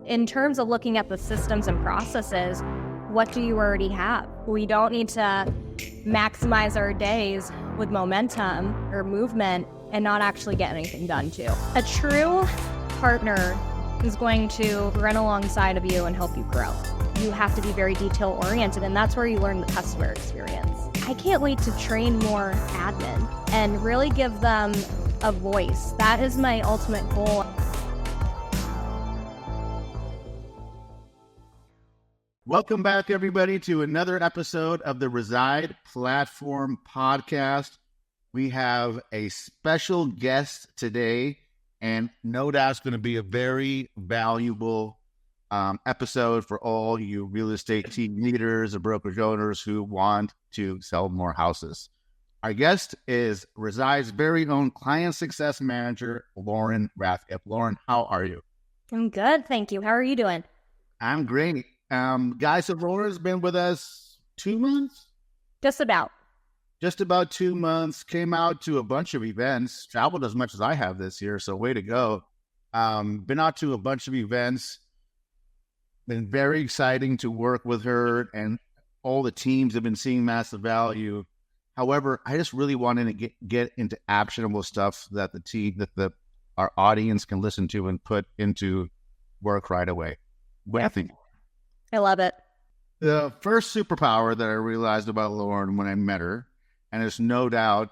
in terms of looking at the systems and processes, what do you already have? We don't need to maximize our days with momentum or movement and not actually get anything done too. A true partner is going to run alongside of you and help you grow. You have to be very detail oriented, and that's where you learn the customer experience. I can't wait to train more admin and really give them a voice. That is my ultimate goal. Welcome back, everybody, to another episode of the Reside Platform podcast. We have a special guest today, and no doubt it's going to be a very valuable episode for all you real estate team leaders or brokerage owners who want to sell more houses. Our guest is Reside's very own client success manager, Lauren Rathgeb. Lauren, how are you? I'm good, thank you. How are you doing? I'm great. Guys, so Lauren's been with us 2 months? Just about 2 months, came out to a bunch of events, traveled as much as I have this year, so way to go. Been out to a bunch of events, been very exciting to work with her, and all the teams have been seeing massive value. However, I just really wanted to get into actionable stuff that our audience can listen to and put into work right away. I love it. The first superpower that I realized about Lauren when I met her, and it's no doubt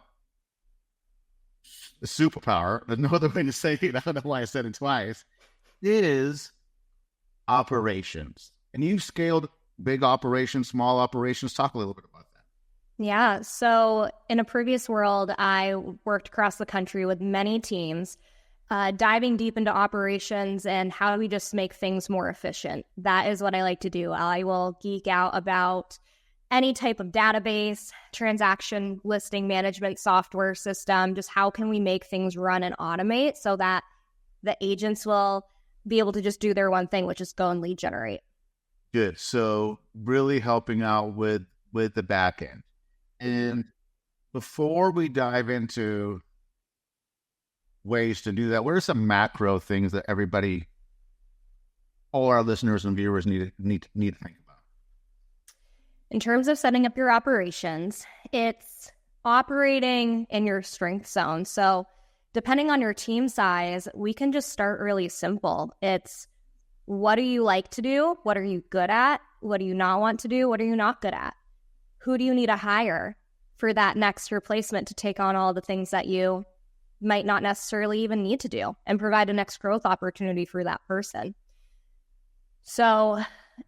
a superpower, there's no other way to say it, I don't know why I said it twice, is operations. And you've scaled big operations, small operations. Talk a little bit about that. Yeah, so in a previous world, I worked across the country with many teams, diving deep into operations and how do we just make things more efficient. That is what I like to do. I will geek out about any type of database, transaction listing management software system, just how can we make things run and automate so that the agents will be able to just do their one thing, which is go and lead generate. Good. So really helping out with the back end. And before we dive into ways to do that, what are some macro things that all our listeners and viewers need to think about? In terms of setting up your operations, it's operating in your strength zone. So depending on your team size, we can just start really simple. It's what do you like to do? What are you good at? What do you not want to do? What are you not good at? Who do you need to hire for that next replacement to take on all the things that you might not necessarily even need to do and provide a next growth opportunity for that person? So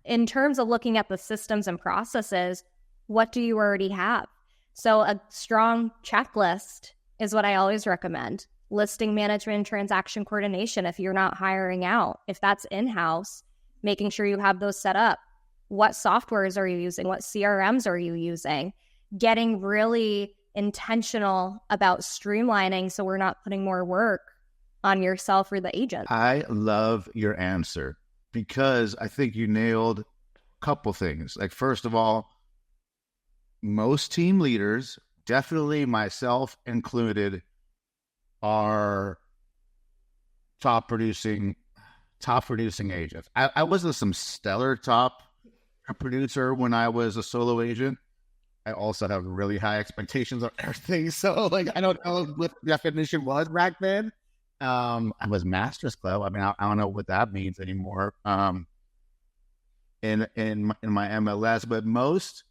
in terms of looking at the systems and processes, what do you already have? So a strong checklist is what I always recommend. Listing management and transaction coordination if you're not hiring out. If that's in-house, making sure you have those set up. What softwares are you using? What CRMs are you using? Getting really intentional about streamlining so we're not putting more work on yourself or the agent. I love your answer because I think you nailed a couple things. Like, first of all, most team leaders, definitely myself included, are top producing agents. I wasn't some stellar top producer when I was a solo agent. I also have really high expectations on everything. So, I don't know what the definition was back then. I was Master's Club. I mean, I don't know what that means anymore. In my MLS, but most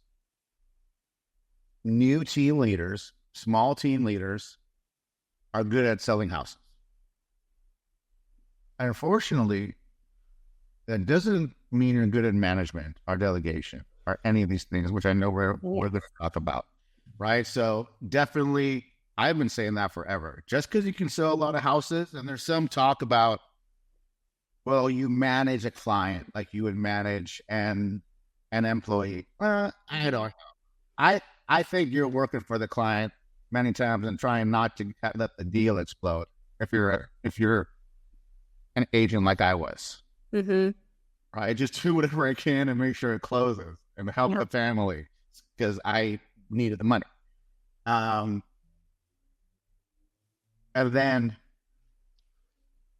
new team leaders, small team leaders, are good at selling houses. And unfortunately, that doesn't mean you're good at management or delegation or any of these things, which I know we're going to talk about, right? So definitely, I've been saying that forever. Just because you can sell a lot of houses, and there's some talk about, well, you manage a client like you would manage an employee. I don't know. I think you're working for the client many times and trying not to let the deal explode if you're an agent like I was. Mm-hmm. Right? Just do whatever I can and make sure it closes and help the family because I needed the money. And then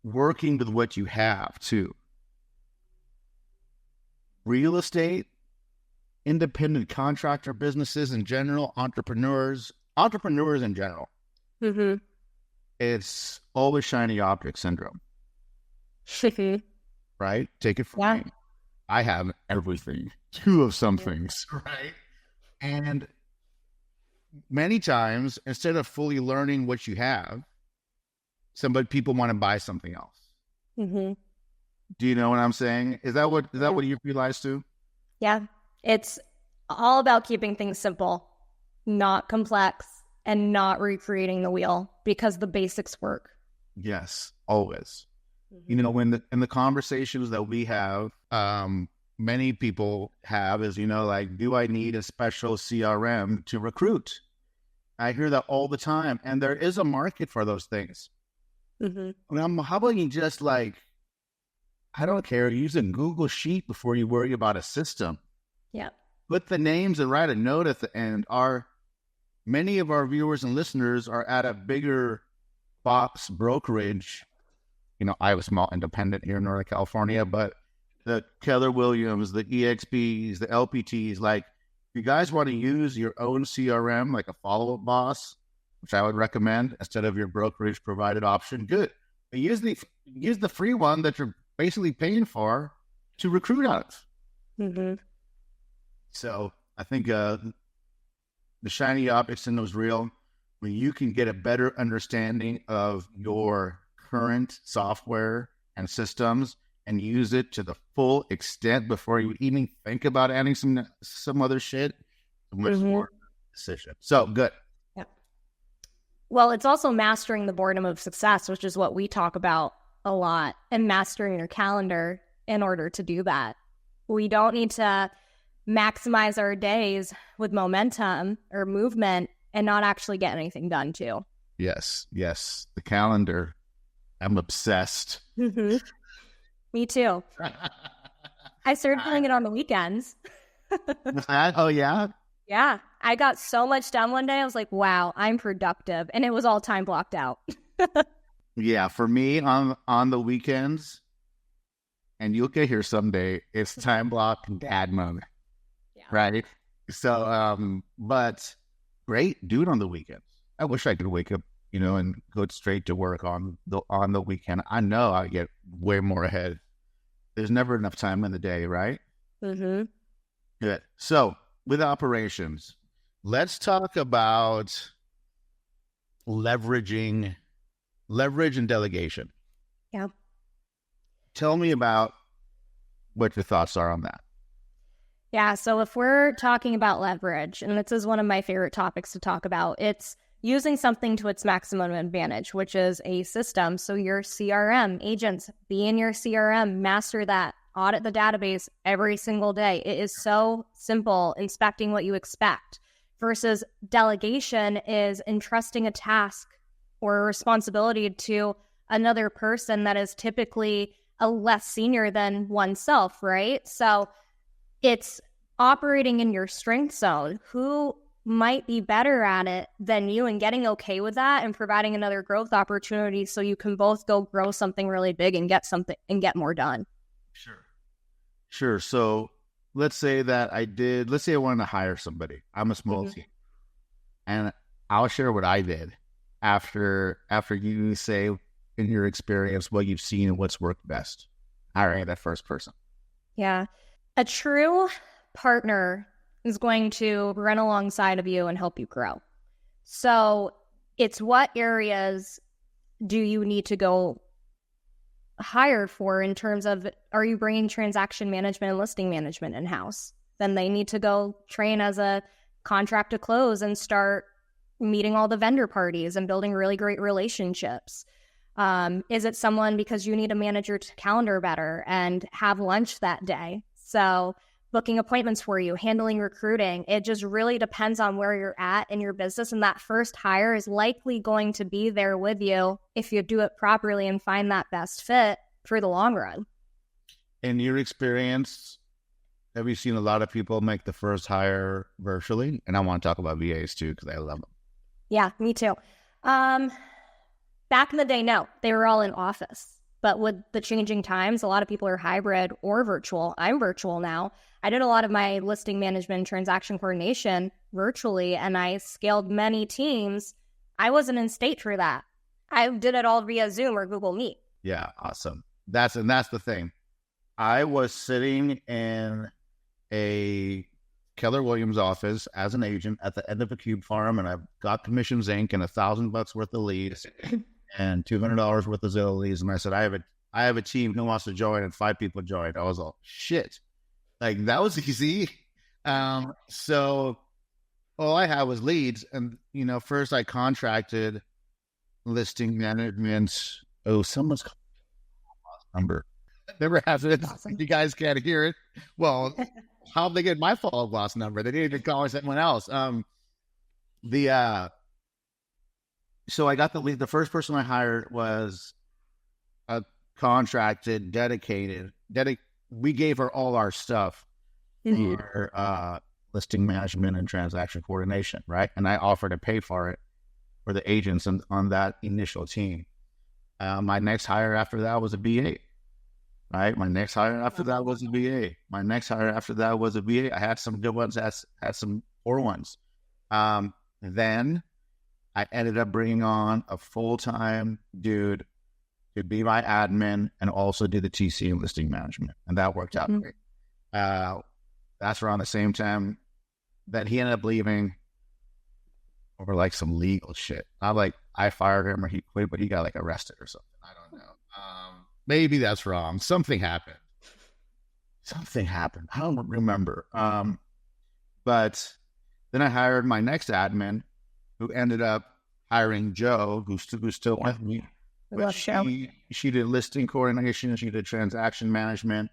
working with what you have too. real estate, independent contractor businesses in general, entrepreneurs in general. Mm-hmm. It's always shiny object syndrome, right? Take it from me. I have everything, two of some things, right? And many times, instead of fully learning what you have, people want to buy something else. Mm-hmm. Do you know what I'm saying? Is that what you realize too? Yeah. It's all about keeping things simple, not complex, and not recreating the wheel, because the basics work. Yes, always. Mm-hmm. You know, in the conversations that we have, many people have is, like, do I need a special CRM to recruit? I hear that all the time, and there is a market for those things. Mm-hmm. How about you just, like, I don't care, use a Google Sheet before you worry about a system. Yeah. Put the names and write a note at the end. Many of our viewers and listeners are at a bigger box brokerage. I have a small independent here in Northern California, but the Keller Williams, the EXPs, the LPTs, like, if you guys want to use your own CRM, like a follow-up boss, which I would recommend instead of your brokerage provided option, good. But use the free one that you're basically paying for to recruit out of. Mm-hmm. So I think the shiny object syndrome is real. When you can get a better understanding of your current software and systems and use it to the full extent before you even think about adding some other shit, much more decision. So good. Yeah. Well, it's also mastering the boredom of success, which is what we talk about a lot, and mastering your calendar in order to do that. We don't need to maximize our days with momentum or movement and not actually get anything done too. Yes. The calendar. I'm obsessed. Mm-hmm. Me too. I started doing it on the weekends. Oh, yeah? Yeah. I got so much done one day. I was like, wow, I'm productive. And it was all time blocked out. Yeah. For me on the weekends, and you'll get here someday, it's time block dad mode. Yeah. Right? So, but great, do it on the weekends. I wish I could wake up, and go straight to work on the weekend. I know I get way more ahead. There's never enough time in the day, right? Mm-hmm. Good. So with operations, let's talk about leverage and delegation. Yeah. Tell me about what your thoughts are on that. Yeah. So if we're talking about leverage, and this is one of my favorite topics to talk about, it's using something to its maximum advantage, which is a system. So your CRM agents, be in your CRM, master that, audit the database every single day. It is so simple, inspecting what you expect, versus delegation is entrusting a task or a responsibility to another person that is typically a less senior than oneself, right? So it's operating in your strength zone. Who might be better at it than you, and getting okay with that and providing another growth opportunity so you can both go grow something really big and get more done. Sure. So let's say I wanted to hire somebody. I'm a small team, and I'll share what I did after you say in your experience what you've seen and what's worked best hiring that first person. Yeah. A true partner is going to run alongside of you and help you grow. So it's what areas do you need to go hire for in terms of, are you bringing transaction management and listing management in-house? Then they need to go train as a contract to close and start meeting all the vendor parties and building really great relationships. Is it someone because you need to manage your calendar better and have lunch that day? So booking appointments for you, handling recruiting. It just really depends on where you're at in your business. And that first hire is likely going to be there with you if you do it properly and find that best fit for the long run. In your experience, have you seen a lot of people make the first hire virtually? And I want to talk about VAs too, because I love them. Yeah, me too. Back in the day, no, they were all in office. But with the changing times, a lot of people are hybrid or virtual. I'm virtual now. I did a lot of my listing management and transaction coordination virtually, and I scaled many teams. I wasn't in state for that. I did it all via Zoom or Google Meet. Yeah, awesome. That's the thing. I was sitting in a Keller Williams office as an agent at the end of a cube farm, and I got Commissions Inc. and $1,000 worth of leads and $200 worth of Zillow leads. And I said, I have a team who wants to join, and 5 people joined. I was all, shit. Like, that was easy. So all I had was leads. And, first I contracted listing management. Oh, someone's number. Never has it. Awesome. You guys can't hear it. Well, how did they get my follow loss number? They didn't even call someone else. So I got the lead. The first person I hired was a contracted, dedicated. We gave her all our stuff for listing management and transaction coordination, right? And I offered to pay for it for the agents on that initial team. My next hire after that was a BA. Right. My next hire after that was a BA. My next hire after that was a BA. I had some good ones, had some poor ones. Then I ended up bringing on a full-time dude to be my admin and also do the TC and listing management. And that worked out great. That's around the same time that he ended up leaving over like some legal shit. Not like I fired him or he quit, but he got like arrested or something. I don't know. Maybe that's wrong. Something happened. I don't remember. But then I hired my next admin, who ended up hiring Joe, who's still with me. She did listing coordination. She did transaction management.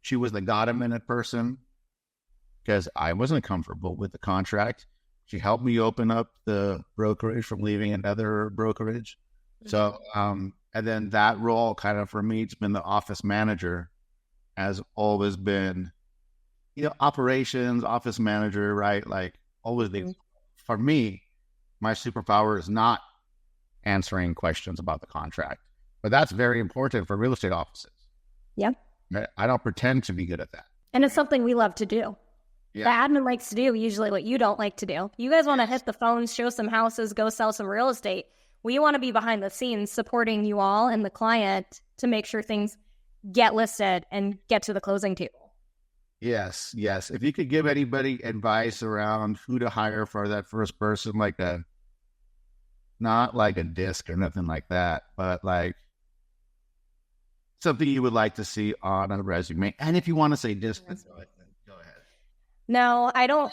She was the got-a-minute person because I wasn't comfortable with the contract. She helped me open up the brokerage from leaving another brokerage. So, and then that role kind of for me, it's been the office manager, has always been, operations, office manager, right? Like always been, for me, my superpower is not answering questions about the contract, but that's very important for real estate offices. Yep. I don't pretend to be good at that. And it's something we love to do. Yeah. The admin likes to do usually what you don't like to do. You guys want to hit the phones, show some houses, go sell some real estate. We want to be behind the scenes supporting you all and the client to make sure things get listed and get to the closing table. Yes. If you could give anybody advice around who to hire for that first person, not like a disc or nothing like that, but like something you would like to see on a resume. And if you want to say disc, go ahead. No, I don't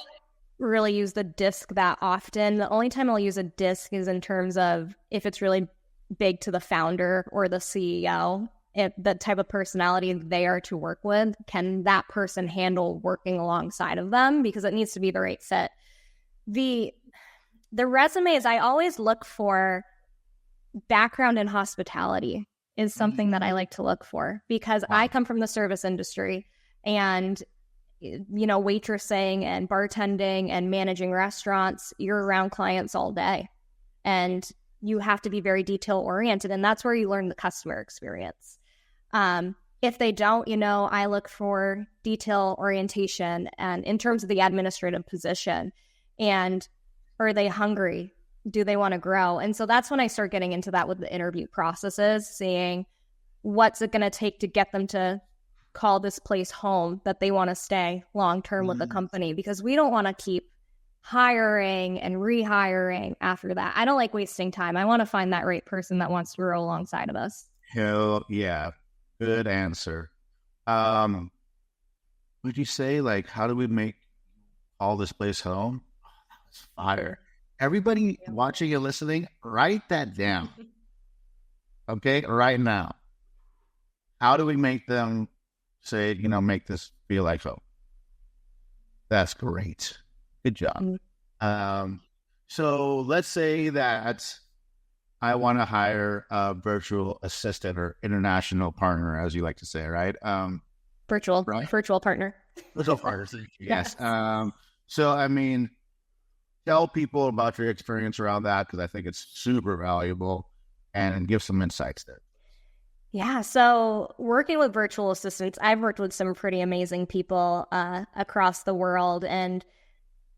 really use the disc that often. The only time I'll use a disc is in terms of if it's really big to the founder or the CEO, if the type of personality they are to work with, can that person handle working alongside of them? Because it needs to be the right fit. The resumes, I always look for background in hospitality is something that I like to look for because I come from the service industry and waitressing and bartending and managing restaurants, you're around clients all day and you have to be very detail oriented. And that's where you learn the customer experience. If they don't, I look for detail orientation and in terms of the administrative position and are they hungry? Do they want to grow? And so that's when I start getting into that with the interview processes, seeing what's it going to take to get them to call this place home, that they want to stay long-term with the company, because we don't want to keep hiring and rehiring after that. I don't like wasting time. I want to find that right person that wants to grow alongside of us. Hell yeah. Good answer. Would you say, how do we make all this place home? Oh, that was fire. Everybody watching and listening, write that down. Okay? Right now. How do we make them say, make this feel like home? That's great. Good job. So let's say that I want to hire a virtual assistant or international partner, as you like to say, right? Virtual partner. Virtual partner. Yes. So, tell people about your experience around that because I think it's super valuable and give some insights there. Yeah, so working with virtual assistants, I've worked with some pretty amazing people across the world, and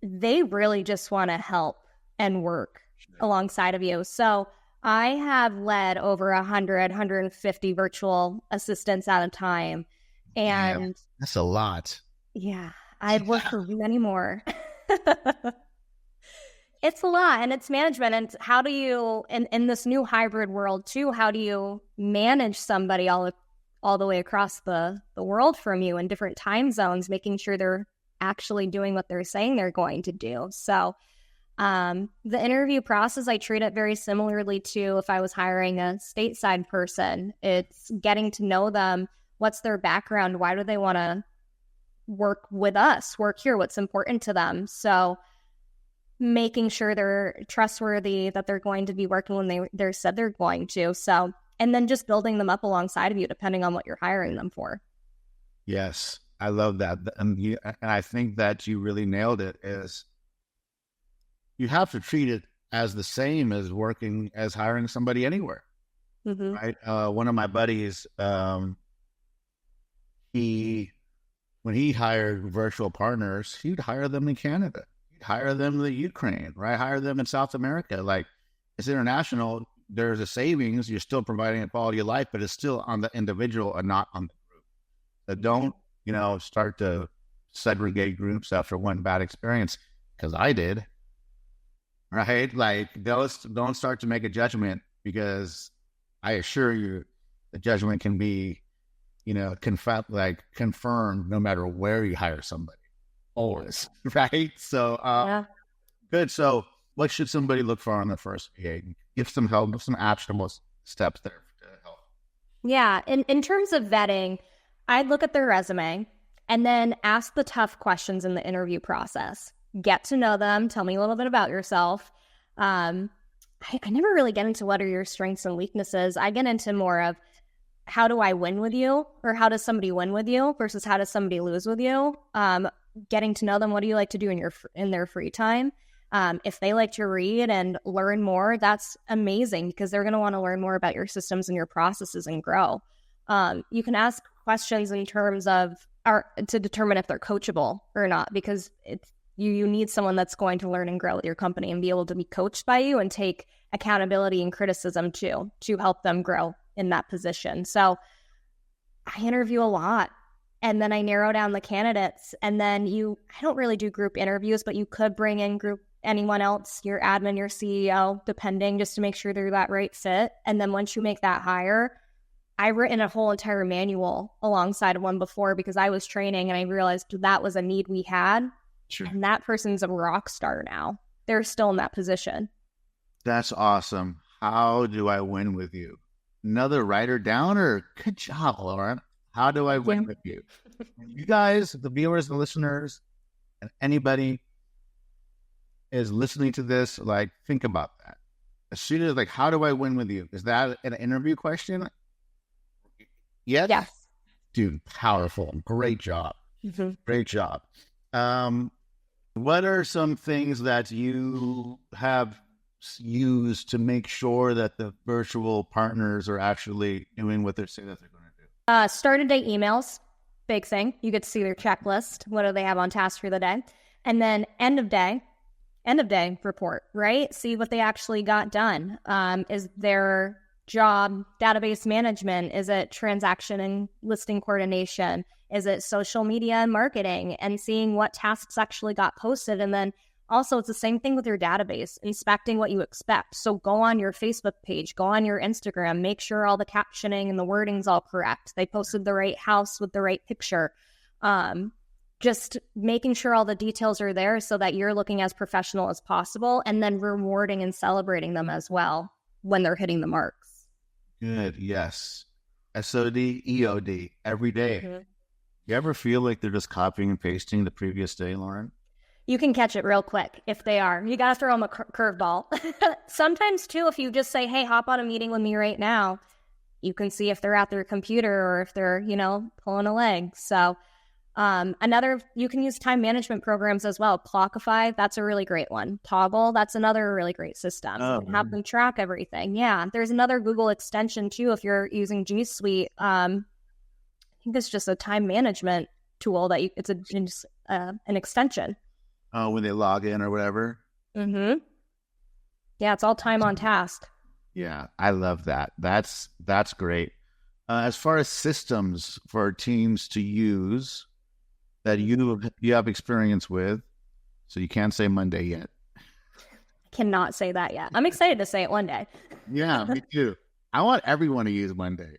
they really just want to help and work alongside of you. So I have led over 150 virtual assistants at a time. Damn, And that's a lot. yeah, I've worked for many more. It's a lot, and it's management. And how do you, in this new hybrid world too, how do you manage somebody all the way across the world from you in different time zones, making sure they're actually doing what they're saying they're going to do? So the interview process, I treat it very similarly to if I was hiring a stateside person. It's getting to know them. What's their background? Why do they want to work with us, work here? What's important to them? So making sure they're trustworthy, that they're going to be working when they're said they're going to. So, and then just building them up alongside of you, depending on what you're hiring them for. Yes, I love that. And I think that you really nailed it, is you have to treat it as the same as hiring somebody anywhere. Mm-hmm. Right. One of my buddies, when he hired virtual partners, he'd hire them in Canada. Hire them in the Ukraine, right? Hire them in South America. Like, it's international. There's a savings. You're still providing a quality of life, but it's still on the individual and not on the group. So don't, start to segregate groups after one bad experience, because I did, right? Like, don't start to make a judgment, because I assure you the judgment can be, confirmed no matter where you hire somebody. Always, right? So, yeah. Good. So, what should somebody look for on the first VA? Give some help, give some actionable steps there to help. Yeah. In terms of vetting, I'd look at their resume and then ask the tough questions in the interview process. Get to know them. Tell me a little bit about yourself. I never really get into what are your strengths and weaknesses. I get into more of, how do I win with you? Or how does somebody win with you versus how does somebody lose with you? Getting to know them. What do you like to do in their free time? If they like to read and learn more, that's amazing, because they're going to want to learn more about your systems and your processes and grow. You can ask questions in terms of to determine if they're coachable or not, because you need someone that's going to learn and grow with your company and be able to be coached by you and take accountability and criticism too, to help them grow in that position. So I interview a lot. And then I narrow down the candidates, and then I don't really do group interviews, but you could bring in anyone else, your admin, your CEO, depending, just to make sure they're that right fit. And then once you make that hire, I've written a whole entire manual alongside one before, because I was training and I realized that was a need we had. Sure. And that person's a rock star now. They're still in that position. That's awesome. How do I win with you? Another writer downer. Good job, Lauren. How do I win with you? You guys, the viewers, the listeners, and anybody is listening to this, like, think about that. As soon as, how do I win with you? Is that an interview question? Yes? Yes. Dude, powerful. Great job. Mm-hmm. Great job. What are some things that you have used to make sure that the virtual partners are actually doing what they say that they're going to do? Start of day emails, big thing. You get to see their checklist. What do they have on task for the day? And then end of day report, right? See what they actually got done. Is their job database management? Is it transaction and listing coordination? Is it social media and marketing? And seeing what tasks actually got posted. And then also, it's the same thing with your database, inspecting what you expect. So go on your Facebook page, go on your Instagram, make sure all the captioning and the wording's all correct. They posted the right house with the right picture. Just making sure all the details are there so that you're looking as professional as possible, and then rewarding and celebrating them as well when they're hitting the marks. Good. Yes. SOD, EOD, every day. Mm-hmm. You ever feel like they're just copying and pasting the previous day, Lauren? You can catch it real quick if they are. You got to throw them a curveball. Sometimes, too, if you just say, hey, hop on a meeting with me right now, you can see if they're at their computer or if they're, pulling a leg. So You can use time management programs as well. Clockify, that's a really great one. Toggle, that's another really great system. You can have them track everything. Yeah, there's another Google extension too if you're using G Suite. I think it's just a time management tool that it's an extension. Oh, when they log in or whatever. Mm-hmm. Yeah, it's all time on task. Yeah, I love that. That's great. As far as systems for teams to use that you have experience with, so you can't say Monday yet. I cannot say that yet. I'm excited to say it one day. Yeah, me too. I want everyone to use Monday.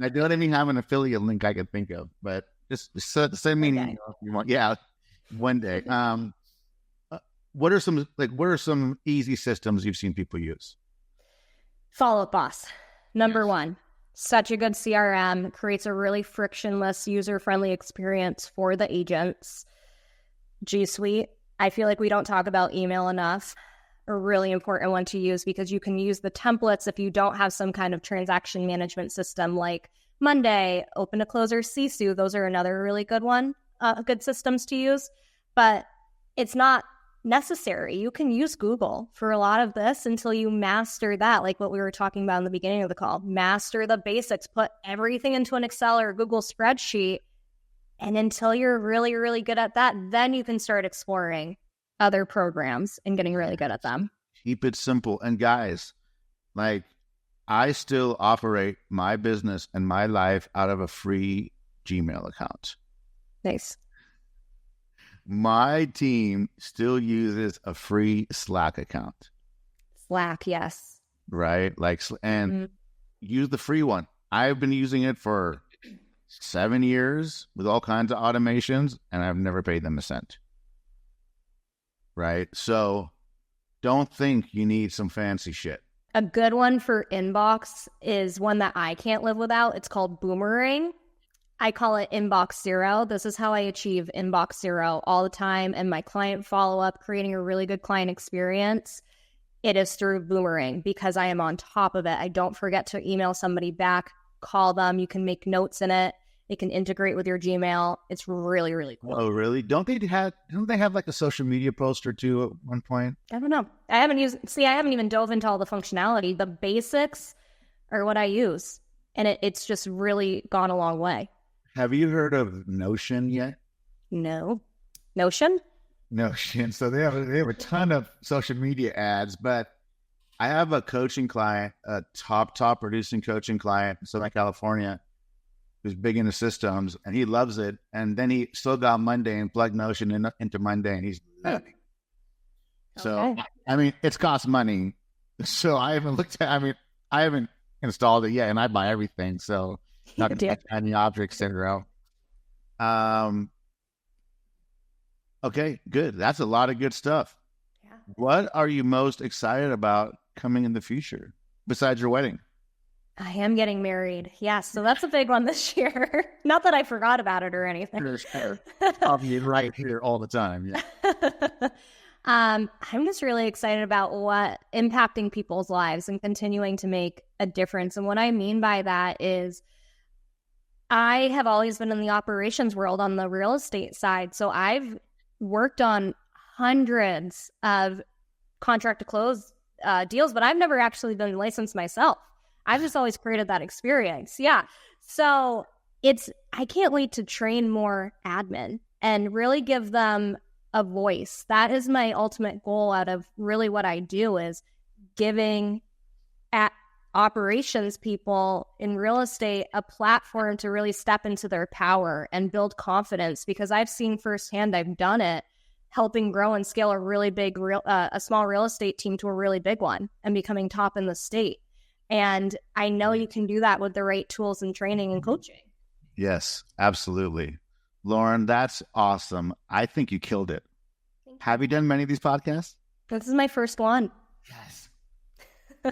I don't even have an affiliate link I can think of, but just send me an email if you want. Yeah, one day. What are some easy systems you've seen people use? Follow Up Boss, number one. Such a good CRM, creates a really frictionless, user-friendly experience for the agents. G Suite, I feel like we don't talk about email enough. A really important one to use because you can use the templates if you don't have some kind of transaction management system like Monday, Open to Close, or Sisu. Those are another really good good systems to use. But it's not necessary. You can use Google for a lot of this until you master that, like what we were talking about in the beginning of the call. Master the basics, put everything into an Excel or Google spreadsheet, and until you're really, really good at that, then you can start exploring other programs and getting really good at them. Keep it simple. And guys, like, I still operate my business and my life out of a free Gmail account. Nice. My team still uses a free Slack account. Slack, yes. Right? Use the free one. I've been using it for 7 years with all kinds of automations, and I've never paid them a cent. Right? So don't think you need some fancy shit. A good one for inbox is one that I can't live without. It's called Boomerang. I call it inbox zero. This is how I achieve inbox zero all the time. And my client follow-up, creating a really good client experience, it is through Boomerang because I am on top of it. I don't forget to email somebody back, call them. You can make notes in it. It can integrate with your Gmail. It's really, really cool. Oh, really? Don't they have like a social media post or two at one point? I don't know. I haven't even dove into all the functionality. The basics are what I use. And it's just really gone a long way. Have you heard of Notion yet? No. Notion? Notion. So they have a ton of social media ads, but I have a coaching client, a top producing coaching client in Southern California who's big into systems, and he loves it. And then he still got Monday and plugged Notion into Monday, and he's loving it. So, I mean, it's cost money. So I haven't installed it yet, and I buy everything. So not going to get any objects in a row. Okay, good. That's a lot of good stuff. Yeah. What are you most excited about coming in the future besides your wedding? I am getting married. Yeah, so that's a big one this year. Not that I forgot about it or anything. Sure. I'll be right here all the time. Yeah. I'm just really excited about what impacting people's lives and continuing to make a difference. And what I mean by that is I have always been in the operations world on the real estate side. So I've worked on hundreds of contract to close deals, but I've never actually been licensed myself. I've just always created that experience. Yeah. So I can't wait to train more admin and really give them a voice. That is my ultimate goal out of really what I do, is giving operations people in real estate a platform to really step into their power and build confidence, because I've seen firsthand, I've done it, helping grow and scale a really big, a small real estate team to a really big one and becoming top in the state. And I know you can do that with the right tools and training and coaching. Yes, absolutely. Lauren, that's awesome. I think you killed it. Have you done many of these podcasts? This is my first one. Yes.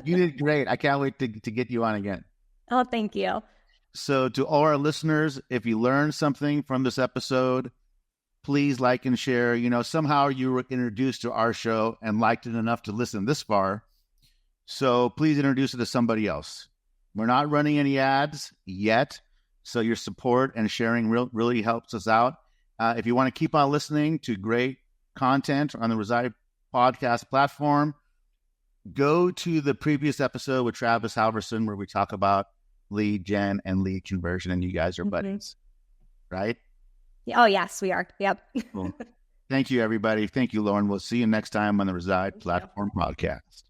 You did great. I can't wait to get you on again. Oh, thank you. So to all our listeners, if you learned something from this episode, please like and share. You know, somehow you were introduced to our show and liked it enough to listen this far. So please introduce it to somebody else. We're not running any ads yet, so your support and sharing really helps us out. If you want to keep on listening to great content on the Reside podcast platform, go to the previous episode with Travis Halverson where we talk about lead gen and lead conversion, and you guys are buddies, right? Oh, yes, we are. Yep. Cool. Thank you, everybody. Thank you, Lauren. We'll see you next time on the Reside Platform podcast.